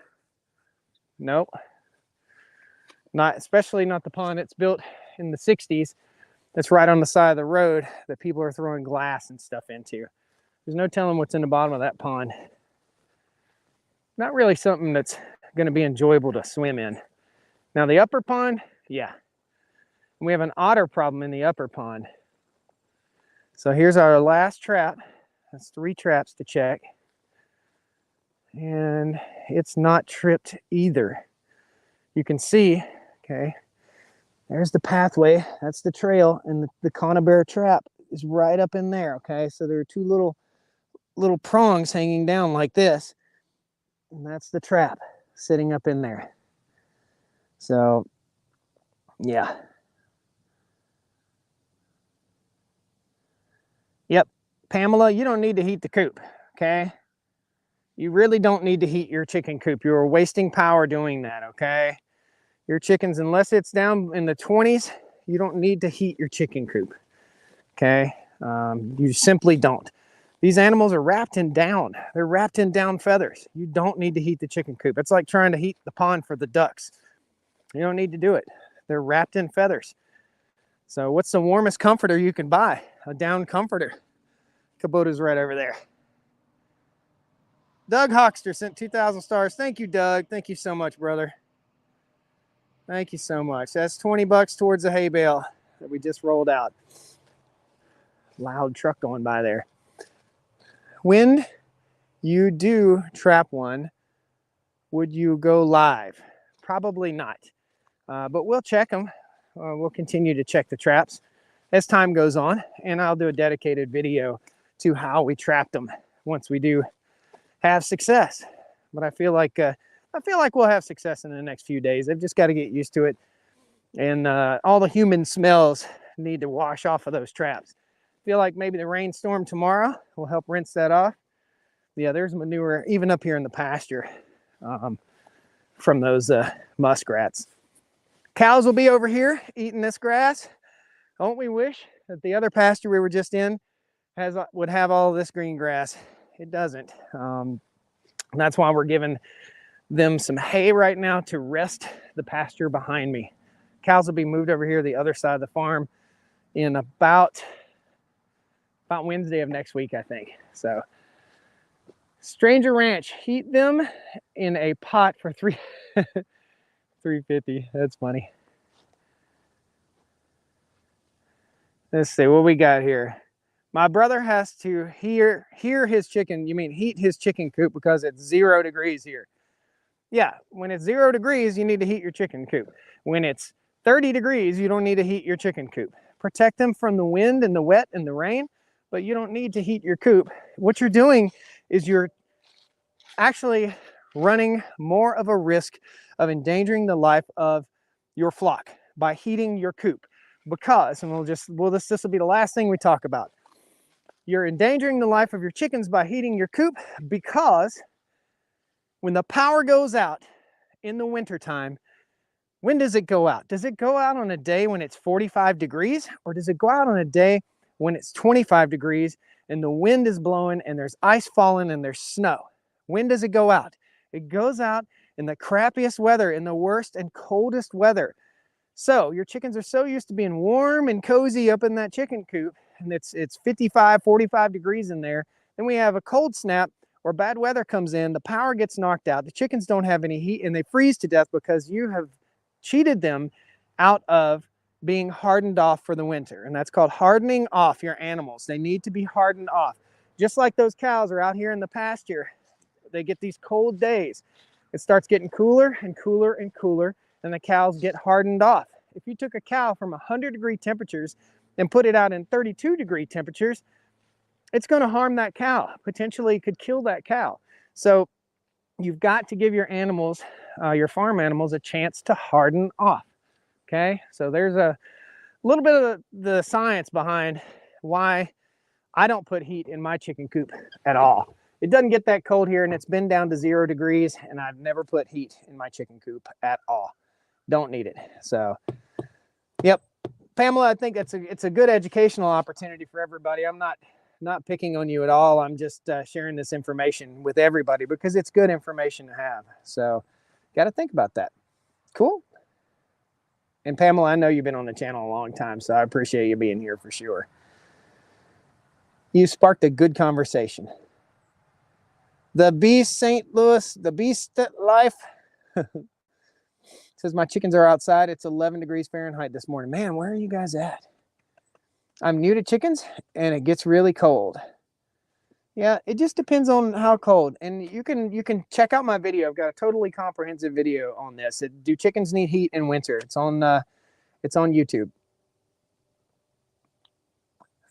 Nope. Especially not the pond that's built in the 60s. That's right on the side of the road that people are throwing glass and stuff into. There's no telling what's in the bottom of that pond. Not really something that's going to be enjoyable to swim in. Now the upper pond, yeah. We have an otter problem in the upper pond. So here's our last trap. That's 3 traps to check. And it's not tripped either. You can see, okay, there's the pathway. That's the trail, and the conibear trap is right up in there, okay? So there are 2 little prongs hanging down like this, and that's the trap sitting up in there. So, yeah. Yep, Pamela, you don't need to heat the coop, okay? You really don't need to heat your chicken coop. You're wasting power doing that, okay? Your chickens, unless it's down in the 20s, you don't need to heat your chicken coop, okay? You simply don't. These animals are wrapped in down. They're wrapped in down feathers. You don't need to heat the chicken coop. It's like trying to heat the pond for the ducks. You don't need to do it. They're wrapped in feathers. So what's the warmest comforter you can buy? A down comforter. Kubota's right over there. Doug Hoxter sent 2,000 stars. Thank you, Doug. Thank you so much, brother. Thank you so much. That's 20 bucks towards the hay bale that we just rolled out. Loud truck going by there. When you do trap one, would you go live? Probably not, but we'll check them. We'll continue to check the traps as time goes on, and I'll do a dedicated video to how we trapped them once we do have success. But I feel like we'll have success in the next few days. They've just got to get used to it, and all the human smells need to wash off of those traps. Feel like maybe the rainstorm tomorrow will help rinse that off. Yeah, there's manure even up here in the pasture from those muskrats. Cows will be over here eating this grass. Don't we wish that the other pasture we were just in would have all this green grass? It doesn't. That's why we're giving them some hay right now to rest the pasture behind me. Cows will be moved over here the other side of the farm in about Wednesday of next week, I think. So Stranger Ranch, heat them in a pot for $3.50. That's funny. Let's see what we got here. My brother has to heat his chicken coop because it's 0 degrees here. Yeah, when it's 0 degrees, you need to heat your chicken coop. When it's 30 degrees, you don't need to heat your chicken coop. Protect them from the wind and the wet and the rain, but you don't need to heat your coop. What you're doing is you're actually running more of a risk of endangering the life of your flock by heating your coop, because, and this will be the last thing we talk about. You're endangering the life of your chickens by heating your coop, because when the power goes out in the wintertime, when does it go out? Does it go out on a day when it's 45 degrees, or does it go out on a day when it's 25 degrees and the wind is blowing and there's ice falling and there's snow? When does it go out? It goes out in the crappiest weather, in the worst and coldest weather. So your chickens are so used to being warm and cozy up in that chicken coop, and it's 55, 45 degrees in there. Then we have a cold snap or bad weather comes in, the power gets knocked out, the chickens don't have any heat, and they freeze to death because you have cheated them out of being hardened off for the winter. And that's called hardening off your animals. They need to be hardened off. Just like those cows are out here in the pasture, they get these cold days. It starts getting cooler and cooler and cooler, and the cows get hardened off. If you took a cow from 100-degree temperatures and put it out in 32-degree temperatures, it's going to harm that cow. Potentially could kill that cow. So you've got to give your animals, your farm animals, a chance to harden off. Okay, so there's a little bit of the science behind why I don't put heat in my chicken coop at all. It doesn't get that cold here, and it's been down to 0 degrees, and I've never put heat in my chicken coop at all. Don't need it. So, yep, Pamela, I think it's a good educational opportunity for everybody. I'm not picking on you at all. I'm just sharing this information with everybody because it's good information to have. So, got to think about that. Cool. And Pamela, I know you've been on the channel a long time, so I appreciate you being here for sure. You sparked a good conversation. The Beast St. Louis, the Beast Life says, my chickens are outside. It's 11 degrees Fahrenheit this morning. Man, where are you guys at? I'm new to chickens, and it gets really cold. Yeah, it just depends on how cold. And you can check out my video. I've got a totally comprehensive video on this. Do chickens need heat in winter? It's on YouTube.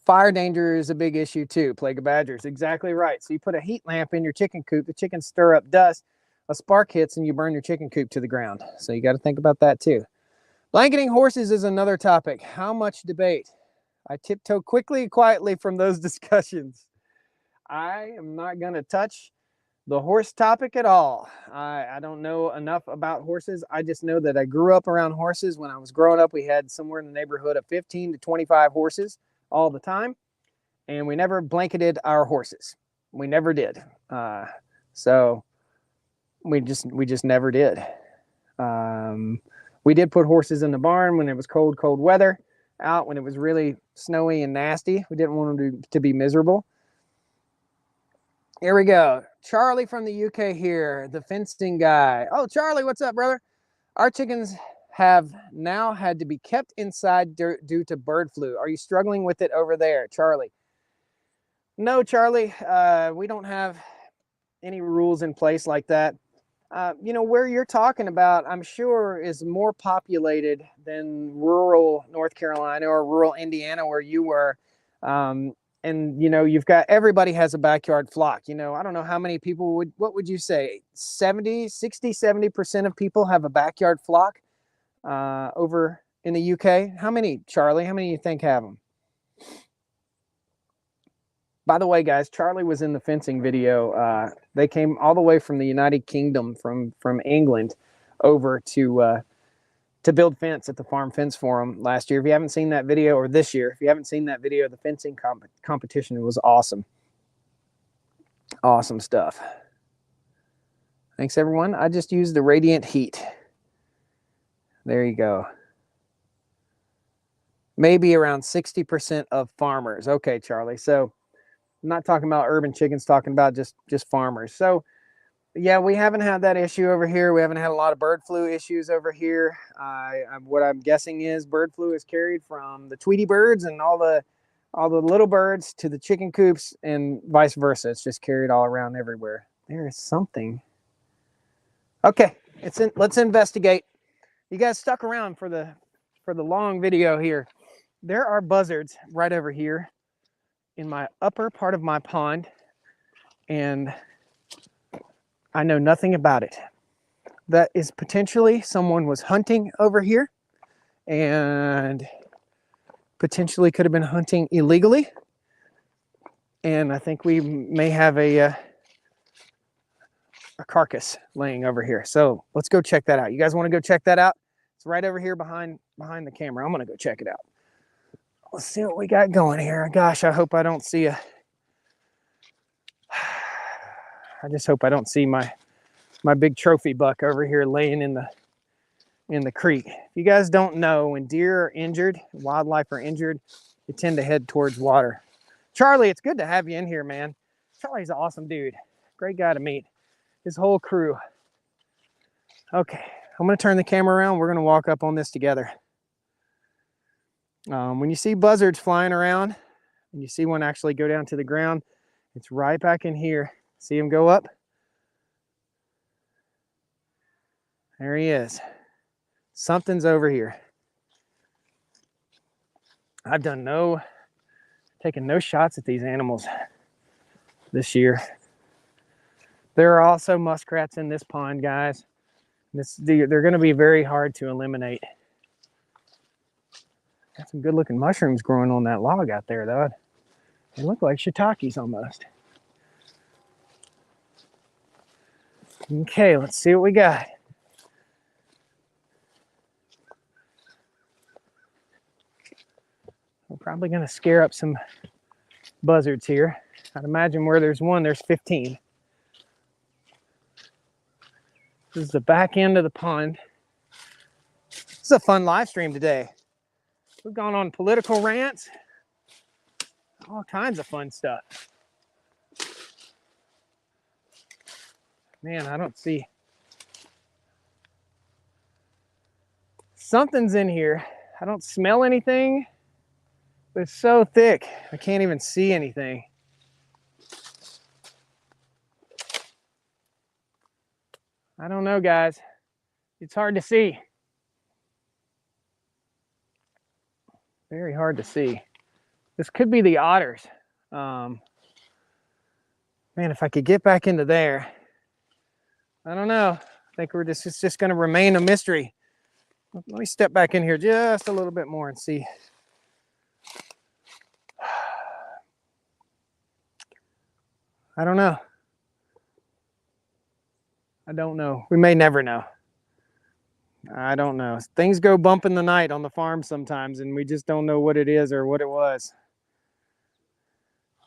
Fire danger is a big issue too. Plague of badgers, exactly right. So you put a heat lamp in your chicken coop, the chickens stir up dust, a spark hits, and you burn your chicken coop to the ground. So you got to think about that too. Blanketing horses is another topic. How much debate? I tiptoe quickly and quietly from those discussions. I am not going to touch the horse topic at all. I don't know enough about horses. I just know that I grew up around horses. When I was growing up, we had somewhere in the neighborhood of 15 to 25 horses all the time, and we never blanketed our horses. We never did. So we just never did. We did put horses in the barn when it was cold weather out, when it was really snowy and nasty. We didn't want them to be miserable. Here we go. Charlie from the UK here, the fencing guy. Oh, Charlie, what's up, brother? Our chickens have now had to be kept inside due to bird flu. Are you struggling with it over there, Charlie? No, Charlie, we don't have any rules in place like that. You know, where you're talking about, I'm sure, is more populated than rural North Carolina or rural Indiana where you were. And, you know, you've got, everybody has a backyard flock. You know, I don't know how many people what would you say? 70% of people have a backyard flock over in the UK. How many, Charlie? How many do you think have them? By the way, guys, Charlie was in the fencing video. They came all the way from the United Kingdom, from England, over to build fence at the Farm Fence Forum last year. If you haven't seen that video, or this year, if you haven't seen that video, the fencing competition, it was awesome. Awesome stuff. Thanks, everyone. I just used the radiant heat. There you go. Maybe around 60% of farmers. Okay, Charlie. So I'm not talking about urban chickens, talking about just farmers. So yeah, we haven't had that issue over here. We haven't had a lot of bird flu issues over here. What I'm guessing is bird flu is carried from the Tweety birds and all the little birds to the chicken coops, and vice versa. It's just carried all around everywhere. There is something. Okay, let's investigate. You guys stuck around for the long video here. There are buzzards right over here. in my upper part of my pond, and I know nothing about it. That is potentially someone was hunting over here and potentially could have been hunting illegally. And I think we may have a carcass laying over here. So let's go check that out. You guys want to go check that out? It's right over here behind the camera. I'm going to go check it out. Let's see what we got going here. Gosh, I hope I don't see I just hope I don't see my big trophy buck over here laying in the creek. If you guys don't know, when deer are injured, wildlife are injured, they tend to head towards water. Charlie, it's good to have you in here, man. Charlie's an awesome dude. Great guy to meet. His whole crew. Okay, I'm going to turn the camera around. We're going to walk up on this together. When you see buzzards flying around, and you see one actually go down to the ground, it's right back in here. See him go up? There he is. Something's over here. I've taken no shots at these animals this year. There are also muskrats in this pond, guys. They're going to be very hard to eliminate. Got some good looking mushrooms growing on that log out there, though. They look like shiitakes almost. Okay, let's see what we got. We're probably going to scare up some buzzards here. I'd imagine where there's one, there's 15. This is the back end of the pond. This is a fun live stream today. We've gone on political rants, all kinds of fun stuff. Man, I don't see. Something's in here. I don't smell anything, but it's so thick, I can't even see anything. I don't know, guys. It's hard to see. Very hard to see. This could be the otters. Man, if I could get back into there, I don't know. I think it's just going to remain a mystery. Let me step back in here just a little bit more and see. I don't know. I don't know. We may never know. I don't know. Things go bump in the night on the farm sometimes, and we just don't know what it is or what it was.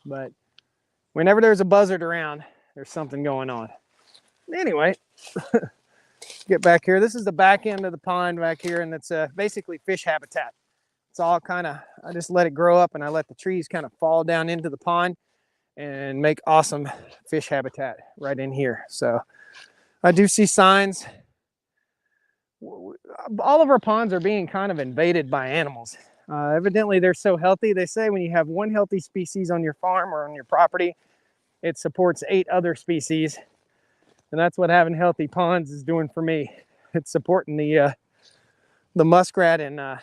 But whenever there's a buzzard around, there's something going on. Anyway, get back here. This is the back end of the pond back here, and it's basically fish habitat. It's all kind of, I just let it grow up, and I let the trees kind of fall down into the pond and make awesome fish habitat right in here. So I do see signs. All of our ponds are being kind of invaded by animals. Evidently, they're so healthy. They say when you have one healthy species on your farm or on your property, it supports 8 other species. And that's what having healthy ponds is doing for me. It's supporting the muskrat and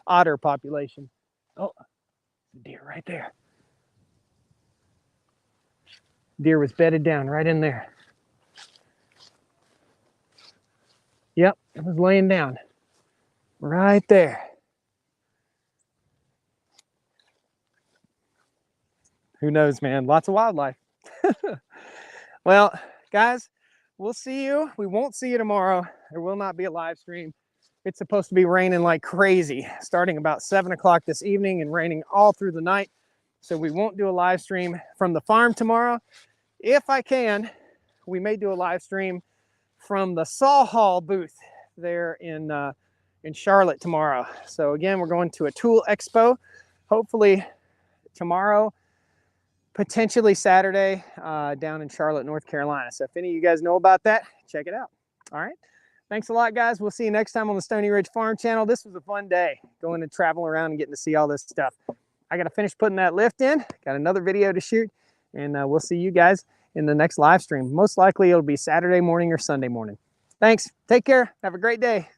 otter population. Oh, deer right there. Deer was bedded down right in there. Yep, it was laying down right there. Who knows, man? Lots of wildlife. Well, guys, we'll see you. We won't see you tomorrow. There will not be a live stream. It's supposed to be raining like crazy, starting about 7 o'clock this evening and raining all through the night. So we won't do a live stream from the farm tomorrow. If I can, we may do a live stream from the Saw Hall booth there in Charlotte tomorrow. So again, we're going to a tool expo, hopefully tomorrow, potentially Saturday, down in Charlotte, North Carolina. So if any of you guys know about that, check it out. All right. Thanks a lot, guys. We'll see you next time on the Stony Ridge Farm Channel. This was a fun day, going to travel around and getting to see all this stuff. I got to finish putting that lift in. Got another video to shoot, and we'll see you guys in the next live stream. Most likely it'll be Saturday morning or Sunday morning. Thanks. Take care. Have a great day.